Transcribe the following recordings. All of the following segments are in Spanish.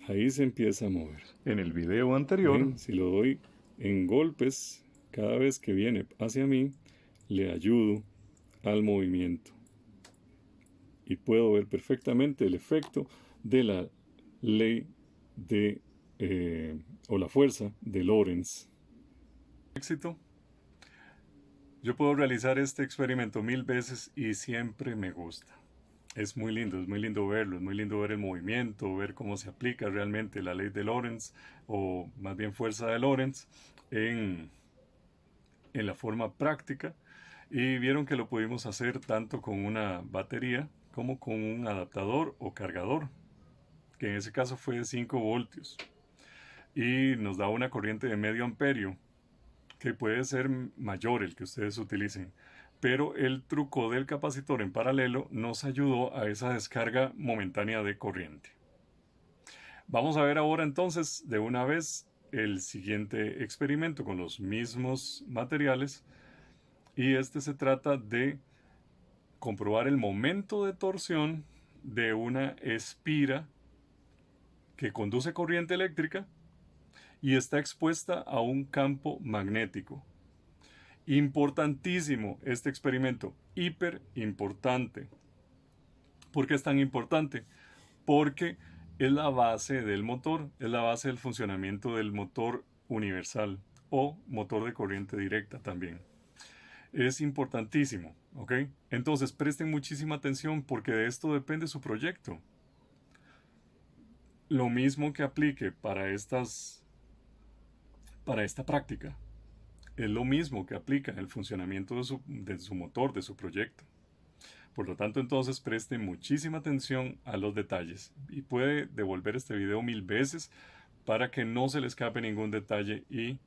ahí se empieza a mover. En el video anterior, ¿Ven? Si lo doy en golpes, cada vez que viene hacia mí, le ayudo al movimiento. Y puedo ver perfectamente el efecto de la ley de, o la fuerza de Lorentz. éxito. Yo puedo realizar este experimento 1000 veces y siempre me gusta. Es muy lindo verlo, es muy lindo ver el movimiento, ver cómo se aplica realmente la ley de Lorentz, o más bien fuerza de Lorentz, en la forma práctica. Y vieron que lo pudimos hacer tanto con una batería como con un adaptador o cargador, que en ese caso fue de 5 voltios. Y nos da una corriente de medio amperio, que puede ser mayor el que ustedes utilicen. Pero el truco del capacitor en paralelo nos ayudó a esa descarga momentánea de corriente. Vamos a ver ahora entonces de una vez el siguiente experimento con los mismos materiales, y este se trata de comprobar el momento de torsión de una espira que conduce corriente eléctrica y está expuesta a un campo magnético. Importantísimo este experimento, hiper importante. ¿Por qué es tan importante? Porque es la base del motor, es la base del funcionamiento del motor universal o motor de corriente directa también. Es importantísimo, ¿ok? Entonces presten muchísima atención porque de esto depende su proyecto. Lo mismo que aplique para esta práctica, es lo mismo que aplica en el funcionamiento de su motor, de su proyecto. Por lo tanto, entonces preste muchísima atención a los detalles y puede devolver este video 1000 veces para que no se le escape ningún detalle y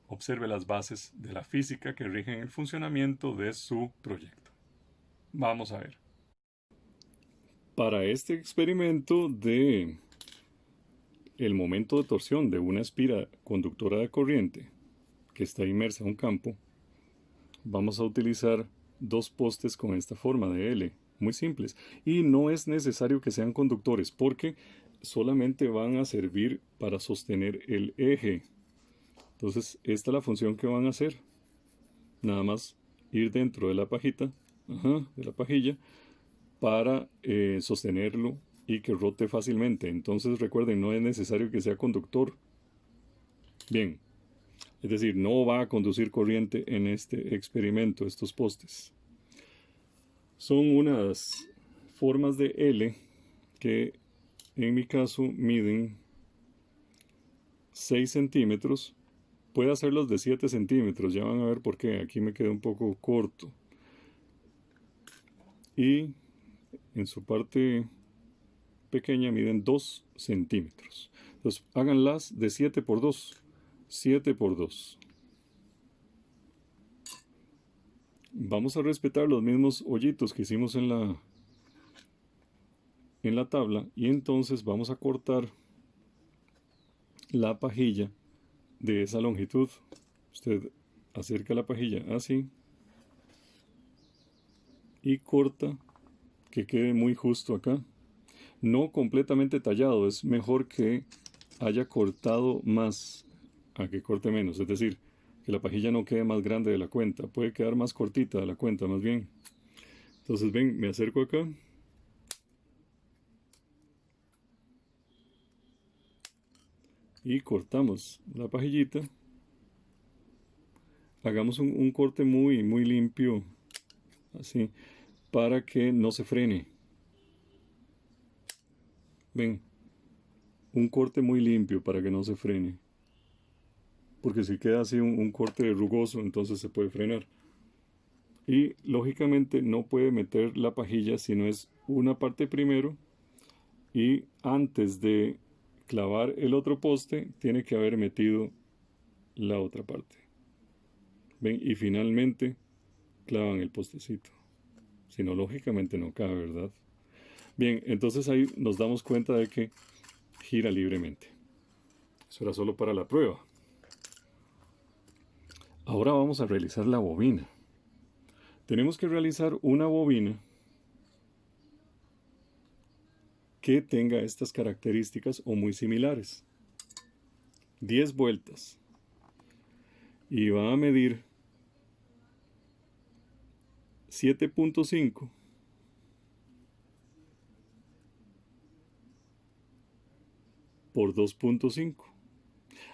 observe las bases de la física que rigen el funcionamiento de su proyecto. Vamos a ver. Para este experimento de el momento de torsión de una espira conductora de corriente que está inmersa en un campo, vamos a utilizar dos postes con esta forma de L, muy simples. Y no es necesario que sean conductores porque solamente van a servir para sostener el eje. Entonces, esta es la función que van a hacer. Nada más ir dentro de la pajita, de la pajilla, para sostenerlo y que rote fácilmente. Entonces, recuerden, no es necesario que sea conductor. Bien, es decir, no va a conducir corriente en este experimento, estos postes. Son unas formas de L que en mi caso miden 6 centímetros. Puede hacerlos de 7 centímetros, ya van a ver por qué. Aquí me queda un poco corto. Y en su parte pequeña miden 2 centímetros. Entonces háganlas de 7 por 2. 7 por 2. Vamos a respetar los mismos hoyitos que hicimos en la tabla, y entonces vamos a cortar la pajilla de esa longitud. Usted acerca la pajilla así y corta que quede muy justo acá. No completamente tallado, es mejor que haya cortado más a que corte menos, es decir, que la pajilla no quede más grande de la cuenta, puede quedar más cortita de la cuenta más bien. Entonces ven, me acerco acá y cortamos la pajillita. Hagamos un corte muy limpio, así, para que no se frene. Ven, un corte muy limpio para que no se frene. Porque si queda así un corte rugoso, entonces se puede frenar. Y lógicamente no puede meter la pajilla si no es una parte primero, y antes de clavar el otro poste tiene que haber metido la otra parte. Ven, y finalmente clavan el postecito. Si no, lógicamente no cabe, ¿verdad? Bien, entonces ahí nos damos cuenta de que gira libremente. Eso era solo para la prueba. Ahora vamos a realizar la bobina. Tenemos que realizar una bobina que tenga estas características o muy similares. 10 vueltas. Y va a medir 7.5 por 2.5.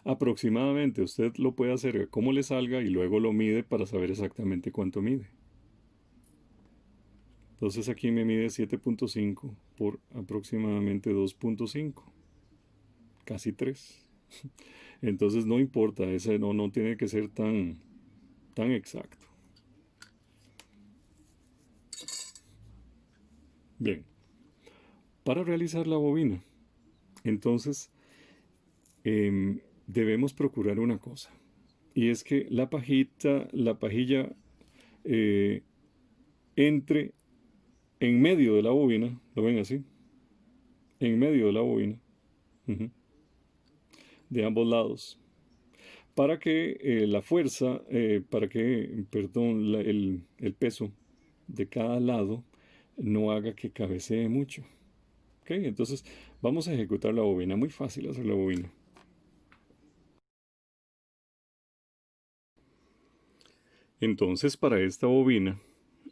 Aproximadamente usted lo puede hacer como le salga y luego lo mide para saber exactamente cuánto mide. Entonces aquí me mide 7.5 por aproximadamente 2.5, casi 3. Entonces no importa, ese no tiene que ser tan exacto. Bien, para realizar la bobina, entonces debemos procurar una cosa, y es que la pajilla entre en medio de la bobina, ¿lo ven así? En medio de la bobina, de ambos lados, para que la fuerza, perdón, el peso de cada lado no haga que cabecee mucho. ¿Ok? Entonces vamos a ejecutar la bobina. Muy fácil hacer la bobina. Entonces para esta bobina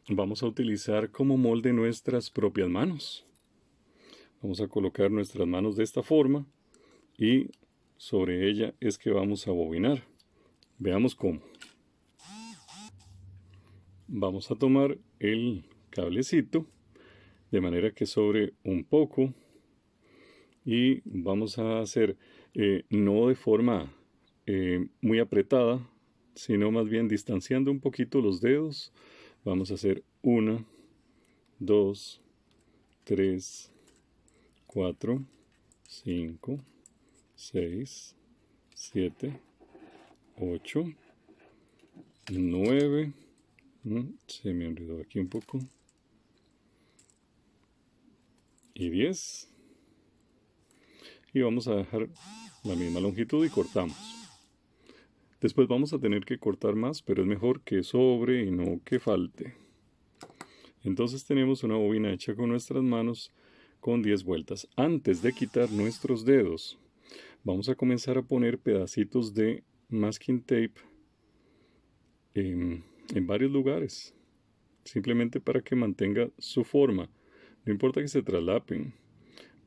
vamos a utilizar como molde nuestras propias manos. Vamos a colocar nuestras manos de esta forma y sobre ella es que vamos a bobinar. Veamos cómo. Vamos a tomar el cablecito de manera que sobre un poco y vamos a hacer no de forma muy apretada, sino más bien distanciando un poquito los dedos. Vamos a hacer 1, 2, 3, 4, 5, 6, 7, 8, 9, se me olvidó aquí un poco, y 10. Y vamos a dejar la misma longitud y cortamos. Después vamos a tener que cortar más, pero es mejor que sobre y no que falte. Entonces tenemos una bobina hecha con nuestras manos con 10 vueltas. Antes de quitar nuestros dedos, vamos a comenzar a poner pedacitos de masking tape en varios lugares. Simplemente para que mantenga su forma. No importa que se traslapen,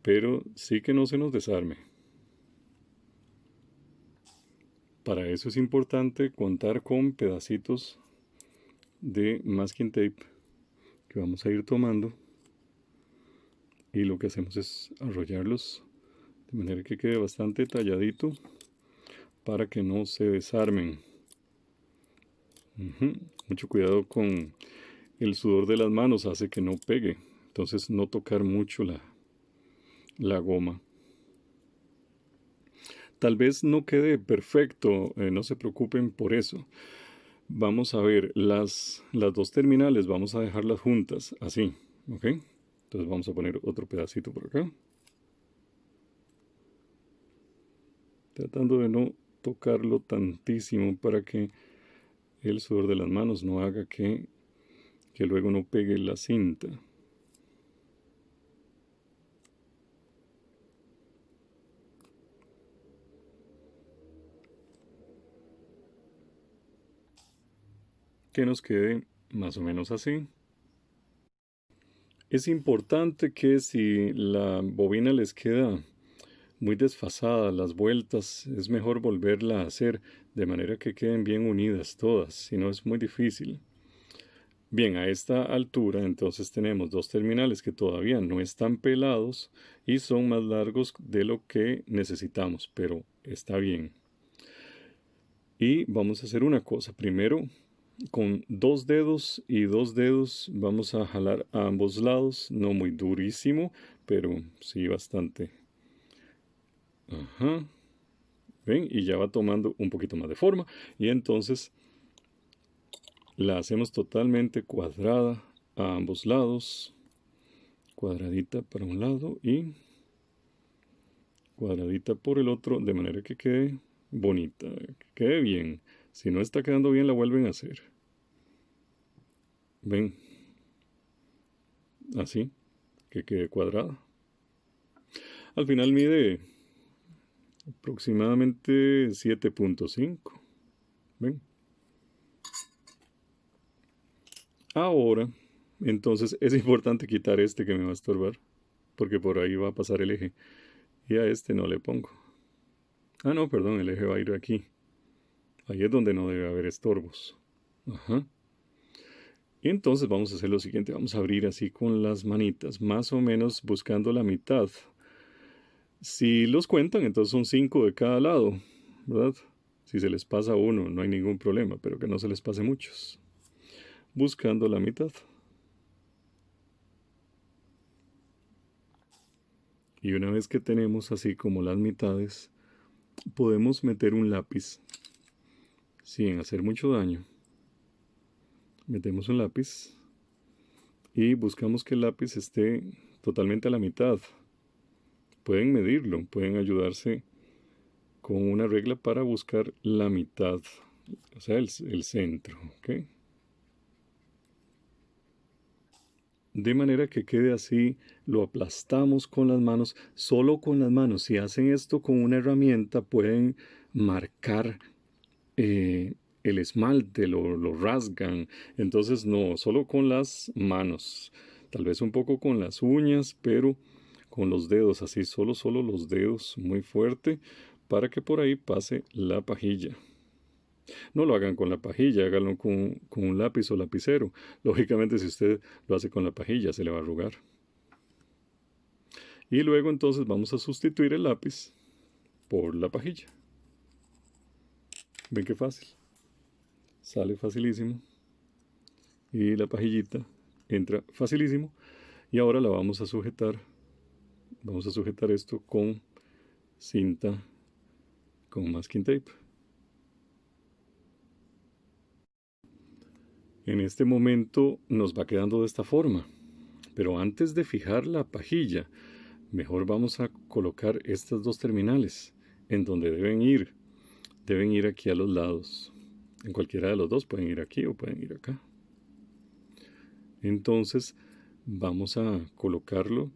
pero sí que no se nos desarme. Para eso es importante contar con pedacitos de masking tape que vamos a ir tomando y lo que hacemos es arrollarlos de manera que quede bastante talladito para que no se desarmen. Mucho cuidado con el sudor de las manos, hace que no pegue, entonces no tocar mucho la goma. Tal vez no quede perfecto, no se preocupen por eso. Vamos a ver las dos terminales, vamos a dejarlas juntas, así, ¿ok? Entonces vamos a poner otro pedacito por acá. Tratando de no tocarlo tantísimo para que el sudor de las manos no haga que luego no pegue la cinta. Que nos quede más o menos así. Es importante que si la bobina les queda muy desfasada las vueltas, es mejor volverla a hacer de manera que queden bien unidas todas, si no es muy difícil. Bien, a esta altura entonces tenemos dos terminales que todavía no están pelados y son más largos de lo que necesitamos, pero está bien. Y vamos a hacer una cosa, primero con 2 dedos y 2 dedos vamos a jalar a ambos lados, no muy durísimo, pero sí bastante. Ajá. ¿Ven? Y ya va tomando un poquito más de forma. Y entonces la hacemos totalmente cuadrada a ambos lados. Cuadradita para un lado y cuadradita por el otro, de manera que quede bonita, que quede bien. Si no está quedando bien, la vuelven a hacer. ¿Ven? Así, que quede cuadrada. Al final mide aproximadamente 7.5. ¿Ven? Ahora, entonces es importante quitar este que me va a estorbar, porque por ahí va a pasar el eje. Y a este no le pongo. Ah, no, perdón, el eje va a ir aquí. Ahí es donde no debe haber estorbos. Ajá. Y entonces vamos a hacer lo siguiente, vamos a abrir así con las manitas, más o menos buscando la mitad. Si los cuentan, entonces son 5 de cada lado, ¿verdad? Si se les pasa uno, no hay ningún problema, pero que no se les pase muchos. Buscando la mitad. Y una vez que tenemos así como las mitades, podemos meter un lápiz sin hacer mucho daño. Metemos un lápiz y buscamos que el lápiz esté totalmente a la mitad. Pueden medirlo, pueden ayudarse con una regla para buscar la mitad, o sea, el centro, ¿ok? De manera que quede así, lo aplastamos con las manos, solo con las manos. Si hacen esto con una herramienta, pueden marcar el esmalte, lo rasgan. Entonces, no, solo con las manos. Tal vez un poco con las uñas, pero con los dedos, así, solo los dedos, muy fuerte, para que por ahí pase la pajilla. No lo hagan con la pajilla, háganlo con un lápiz o lapicero. Lógicamente, si usted lo hace con la pajilla, se le va a arrugar. Y luego entonces vamos a sustituir el lápiz por la pajilla. ¿Ven qué fácil? Sale facilísimo. Y la pajillita entra facilísimo. Y ahora la vamos a sujetar. Vamos a sujetar esto con cinta, con masking tape. En este momento nos va quedando de esta forma. Pero antes de fijar la pajilla, mejor vamos a colocar estas dos terminales en donde deben ir. Deben ir aquí a los lados. En cualquiera de los dos pueden ir aquí o pueden ir acá. Entonces vamos a colocarlo.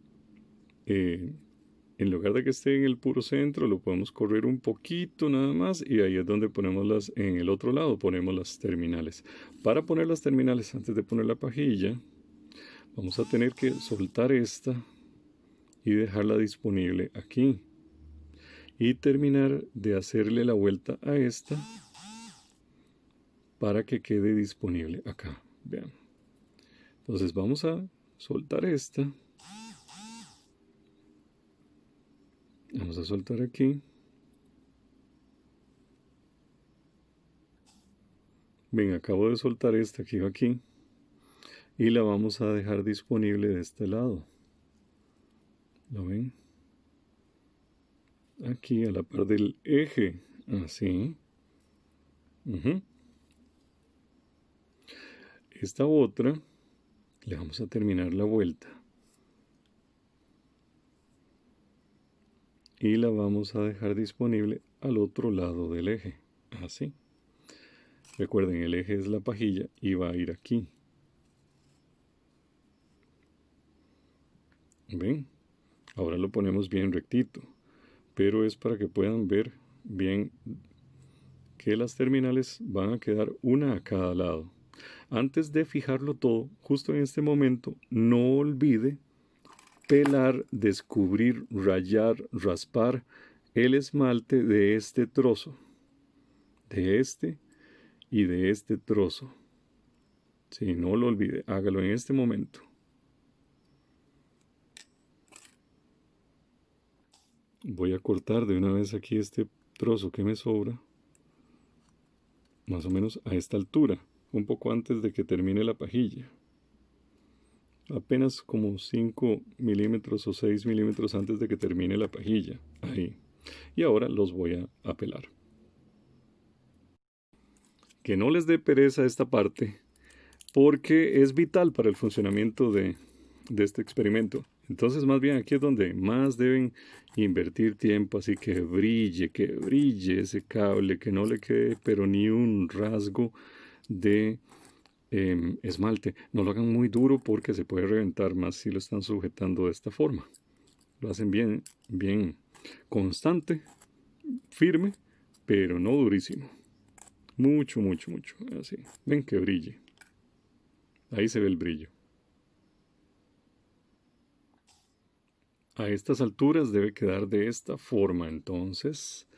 En lugar de que esté en el puro centro, lo podemos correr un poquito nada más y ahí es donde ponemos en el otro lado ponemos las terminales. Para poner las terminales antes de poner la pajilla, vamos a tener que soltar esta y dejarla disponible aquí. Y terminar de hacerle la vuelta a esta para que quede disponible acá. Vean. Entonces vamos a soltar esta. Vamos a soltar aquí. Ven, acabo de soltar esta que iba aquí. Y la vamos a dejar disponible de este lado. ¿Lo ven? Aquí a la par del eje. Así. Esta otra le vamos a terminar la vuelta. Y la vamos a dejar disponible al otro lado del eje. Así. Recuerden, el eje es la pajilla y va a ir aquí. ¿Ven? Ahora lo ponemos bien rectito. Pero es para que puedan ver bien que las terminales van a quedar una a cada lado. Antes de fijarlo todo, justo en este momento, no olvide pelar, descubrir, rayar, raspar el esmalte de este trozo, de este y de este trozo. Si no lo olvide, hágalo en este momento. Voy a cortar de una vez aquí este trozo que me sobra, más o menos a esta altura, un poco antes de que termine la pajilla. Apenas como 5 milímetros o 6 milímetros antes de que termine la pajilla. Ahí. Y ahora los voy a pelar. Que no les dé pereza esta parte, porque es vital para el funcionamiento de este experimento. Entonces, más bien aquí es donde más deben invertir tiempo, así que brille ese cable, que no le quede pero ni un rasgo de esmalte. No lo hagan muy duro porque se puede reventar más si lo están sujetando de esta forma. Lo hacen bien, bien constante, firme, pero no durísimo. Mucho, mucho, mucho. Así. Ven que brille. Ahí se ve el brillo. A estas alturas debe quedar de esta forma. Entonces,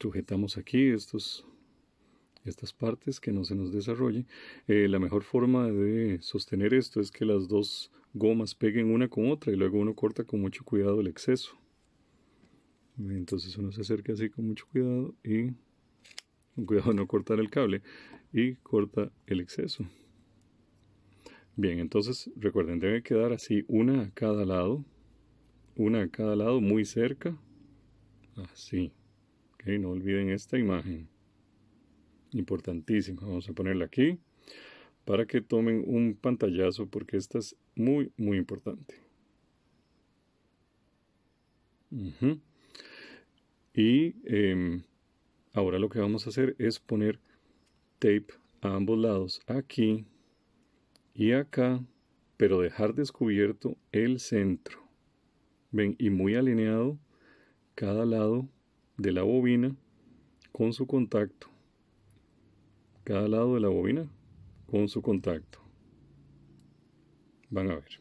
sujetamos aquí estas partes que no se nos desarrolle. La mejor forma de sostener esto es que las dos gomas peguen una con otra y luego uno corta con mucho cuidado el exceso. Entonces uno se acerca así con mucho cuidado y con cuidado de no cortar el cable y corta el exceso. Bien, entonces recuerden, debe quedar así una a cada lado muy cerca, así. Okay, no olviden esta imagen, importantísima. Vamos a ponerla aquí para que tomen un pantallazo porque esta es muy, muy importante. Y ahora lo que vamos a hacer es poner tape a ambos lados, aquí y acá, pero dejar descubierto el centro. Ven, y muy alineado cada lado de la bobina con su contacto. Cada lado de la bobina con su contacto. Van a ver.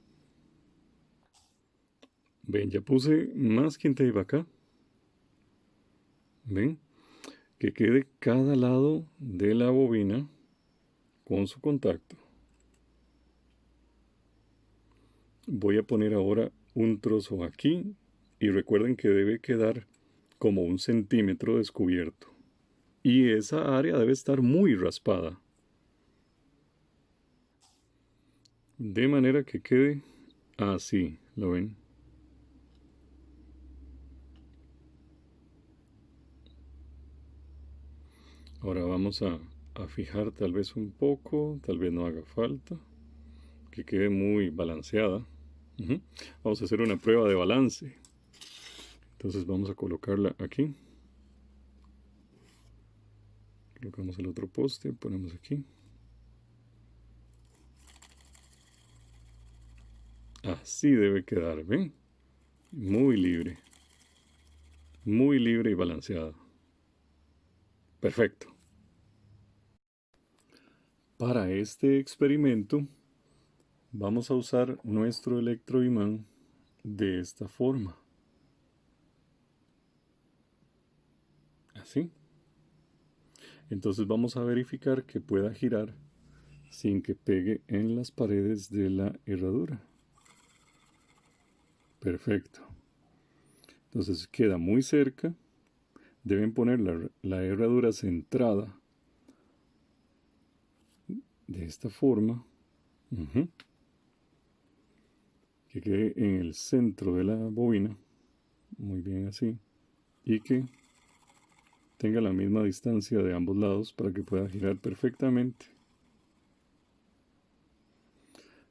Ven, ya puse masking tape acá. Ven, que quede cada lado de la bobina con su contacto. Voy a poner ahora un trozo aquí y recuerden que debe quedar como 1 centímetro descubierto. Y esa área debe estar muy raspada. De manera que quede así, ¿lo ven? Ahora vamos a fijar tal vez un poco, tal vez no haga falta, que quede muy balanceada. Vamos a hacer una prueba de balance. Entonces vamos a colocarla aquí. Colocamos el otro poste, ponemos aquí. Así debe quedar, ¿ven? Muy libre y balanceada. Perfecto. Para este experimento vamos a usar nuestro electroimán de esta forma. Así. Entonces vamos a verificar que pueda girar sin que pegue en las paredes de la herradura. Perfecto. Entonces queda muy cerca. Deben poner la herradura centrada de esta forma. Que quede en el centro de la bobina. Muy bien así. Y que tenga la misma distancia de ambos lados para que pueda girar perfectamente.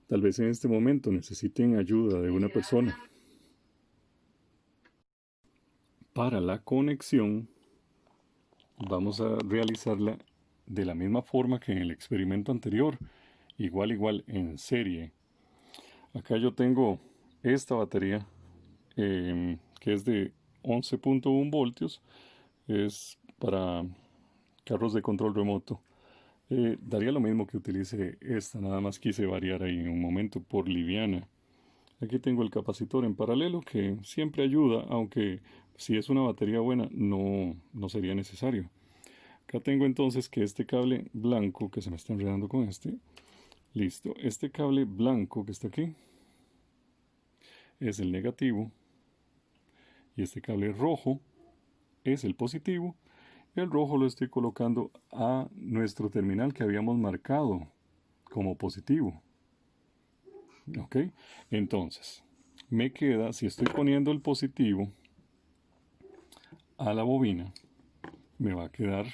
Tal vez en este momento necesiten ayuda de una persona. Para la conexión vamos a realizarla de la misma forma que en el experimento anterior, igual en serie. Acá yo tengo esta batería que es de 11.1 voltios, es para carros de control remoto. Daría lo mismo que utilice esta, nada más quise variar ahí en un momento por liviana. Aquí tengo el capacitor en paralelo que siempre ayuda, aunque si es una batería buena no sería necesario. Acá tengo entonces que este cable blanco que se me está enredando con listo, este cable blanco que está aquí es el negativo y este cable rojo es el positivo. El rojo lo estoy colocando a nuestro terminal que habíamos marcado como positivo. ¿Ok? Entonces, me queda, si estoy poniendo el positivo a la bobina, me va a quedar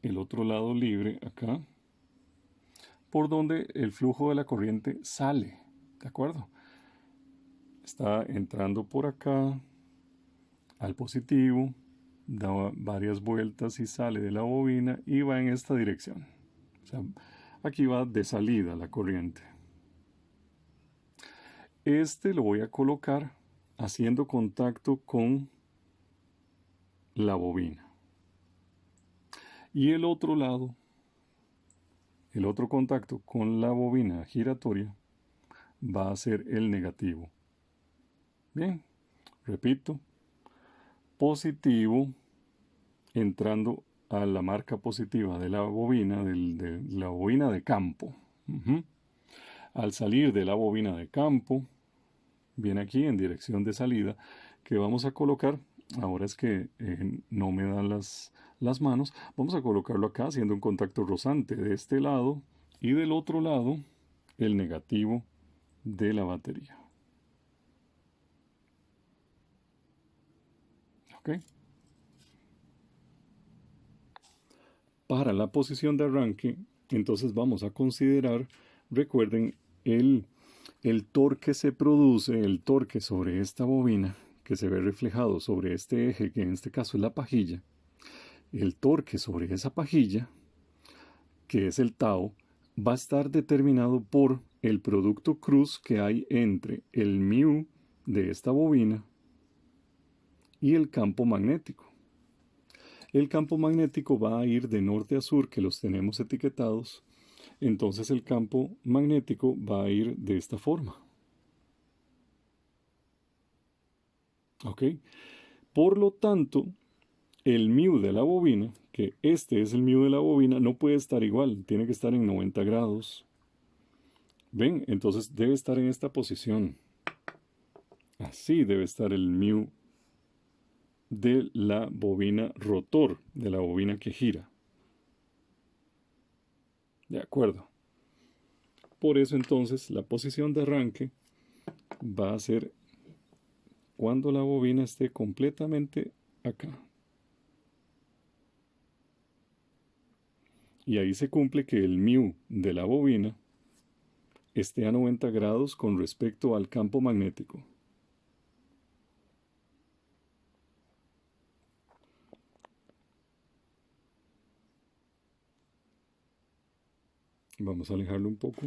el otro lado libre acá, por donde el flujo de la corriente sale. ¿De acuerdo? Está entrando por acá al positivo, da varias vueltas y sale de la bobina y va en esta dirección. O sea, aquí va de salida la corriente. Este lo voy a colocar haciendo contacto con la bobina. Y el otro lado, el otro contacto con la bobina giratoria, va a ser el negativo. Bien, repito, positivo entrando a la marca positiva de la bobina, de la bobina de campo. Al salir de la bobina de campo, viene aquí en dirección de salida, que vamos a colocar, ahora es que no me dan las manos, vamos a colocarlo acá haciendo un contacto rozante de este lado y del otro lado el negativo de la batería. ¿Ok? Para la posición de arranque, entonces vamos a considerar, recuerden, el torque se produce, el torque sobre esta bobina, que se ve reflejado sobre este eje, que en este caso es la pajilla, el torque sobre esa pajilla, que es el tau, va a estar determinado por el producto cruz que hay entre el mu de esta bobina y el campo magnético. El campo magnético va a ir de norte a sur, que los tenemos etiquetados. Entonces el campo magnético va a ir de esta forma. ¿Ok? Por lo tanto, el mu de la bobina, que este es el mu de la bobina, no puede estar igual, tiene que estar en 90 grados. ¿Ven? Entonces debe estar en esta posición. Así debe estar el mu de la bobina rotor, de la bobina que gira. De acuerdo. Por eso entonces la posición de arranque va a ser cuando la bobina esté completamente acá. Y ahí se cumple que el mu de la bobina esté a 90 grados con respecto al campo magnético. Vamos a alejarlo un poco.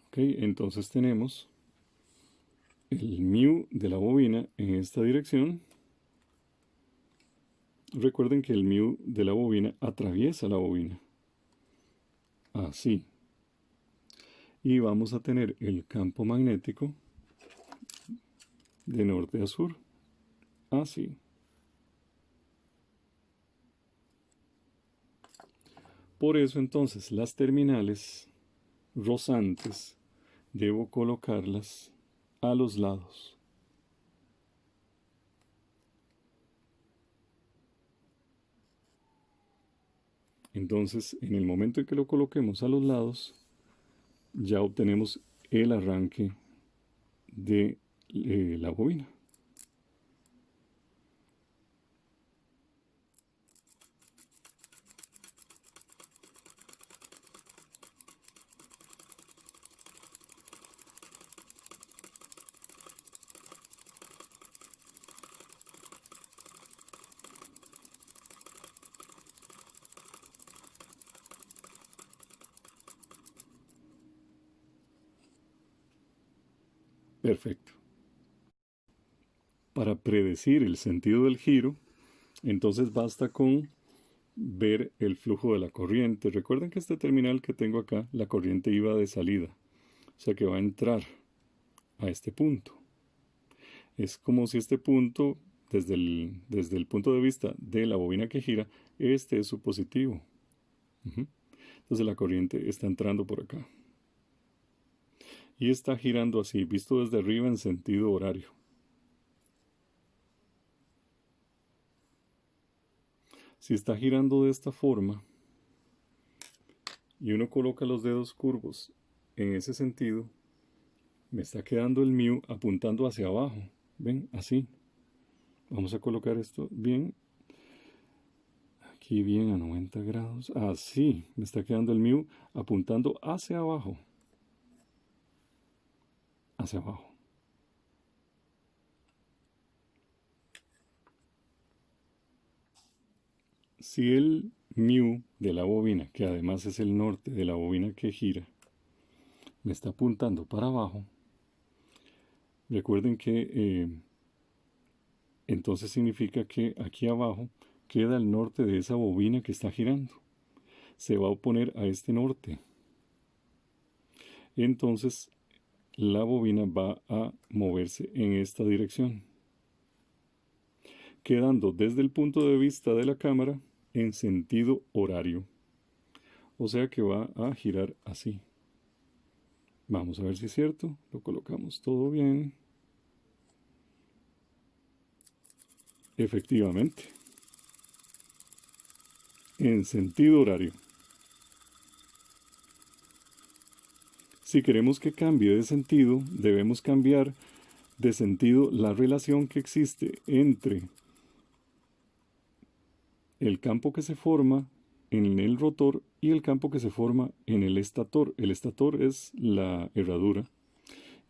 Ok, entonces tenemos el mu de la bobina en esta dirección. Recuerden que el mu de la bobina atraviesa la bobina. Así. Y vamos a tener el campo magnético de norte a sur. Así. Por eso entonces las terminales rozantes debo colocarlas a los lados. Entonces, en el momento en que lo coloquemos a los lados, ya obtenemos el arranque de la bobina. Perfecto. Para predecir el sentido del giro, entonces basta con ver el flujo de la corriente. Recuerden que este terminal que tengo acá, la corriente iba de salida, o sea que va a entrar a este punto. Es como si este punto, desde el punto de vista de la bobina que gira, este es su positivo. Entonces la corriente está entrando por acá. Y está girando así, visto desde arriba en sentido horario. Si está girando de esta forma, y uno coloca los dedos curvos en ese sentido, me está quedando el mu apuntando hacia abajo. ¿Ven? Así. Vamos a colocar esto bien. Aquí bien a 90 grados. Así. Me está quedando el mu apuntando hacia abajo. Hacia abajo. Si el mu de la bobina, que además es el norte de la bobina que gira, me está apuntando para abajo, recuerden que entonces significa que aquí abajo queda el norte de esa bobina que está girando. Se va a oponer a este norte. Entonces la bobina va a moverse en esta dirección, quedando desde el punto de vista de la cámara en sentido horario. O sea que va a girar así. Vamos a ver si es cierto. Lo colocamos todo bien. Efectivamente, en sentido horario. Si queremos que cambie de sentido, debemos cambiar de sentido la relación que existe entre el campo que se forma en el rotor y el campo que se forma en el estator. El estator es la herradura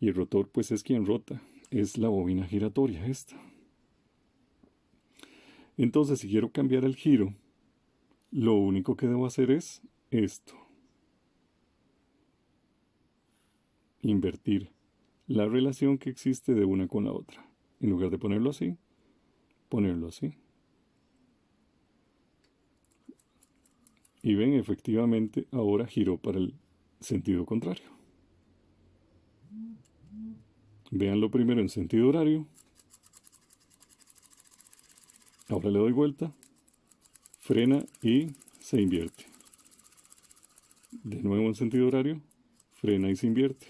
y el rotor pues es quien rota, es la bobina giratoria esta. Entonces si quiero cambiar el giro, lo único que debo hacer es esto. Invertir la relación que existe de una con la otra. En lugar de ponerlo así, ponerlo así. Y ven, efectivamente, ahora giró para el sentido contrario. Véanlo primero en sentido horario. Ahora le doy vuelta, frena y se invierte. De nuevo en sentido horario, frena y se invierte.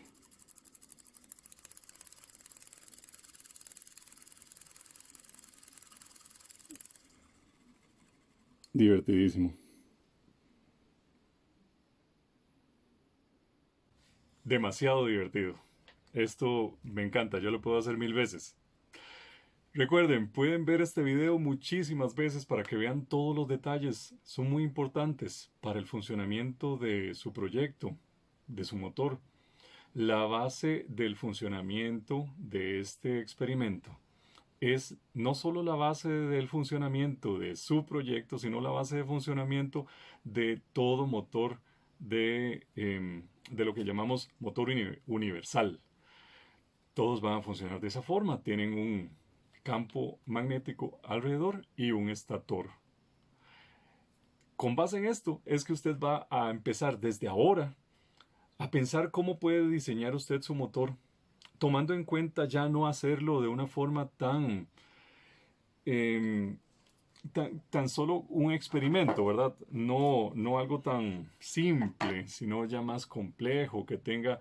Divertidísimo. Demasiado divertido. Esto me encanta, yo lo puedo hacer 1000 veces. Recuerden, pueden ver este video muchísimas veces para que vean todos los detalles. Son muy importantes para el funcionamiento de su proyecto, de su motor. La base del funcionamiento de este experimento es no solo la base del funcionamiento de su proyecto, sino la base de funcionamiento de todo motor de lo que llamamos motor universal. Todos van a funcionar de esa forma. Tienen un campo magnético alrededor y un estator. Con base en esto es que usted va a empezar desde ahora a pensar cómo puede diseñar usted su motor, tomando en cuenta ya no hacerlo de una forma tan solo un experimento, ¿verdad? No algo tan simple, sino ya más complejo, que tenga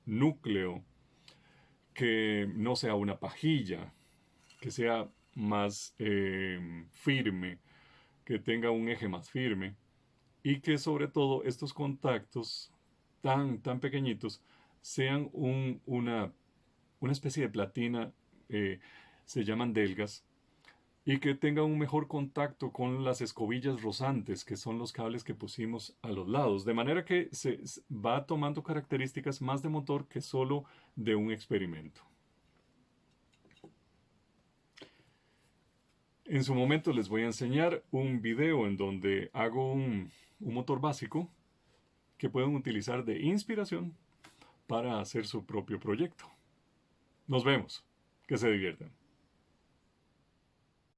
núcleo, que no sea una pajilla, que sea más firme, que tenga un eje más firme y que sobre todo estos contactos tan pequeñitos sean una especie de platina, se llaman delgas, y que tenga un mejor contacto con las escobillas rozantes, que son los cables que pusimos a los lados, de manera que se va tomando características más de motor que solo de un experimento. En su momento les voy a enseñar un video en donde hago un motor básico que pueden utilizar de inspiración para hacer su propio proyecto. Nos vemos. Que se diviertan.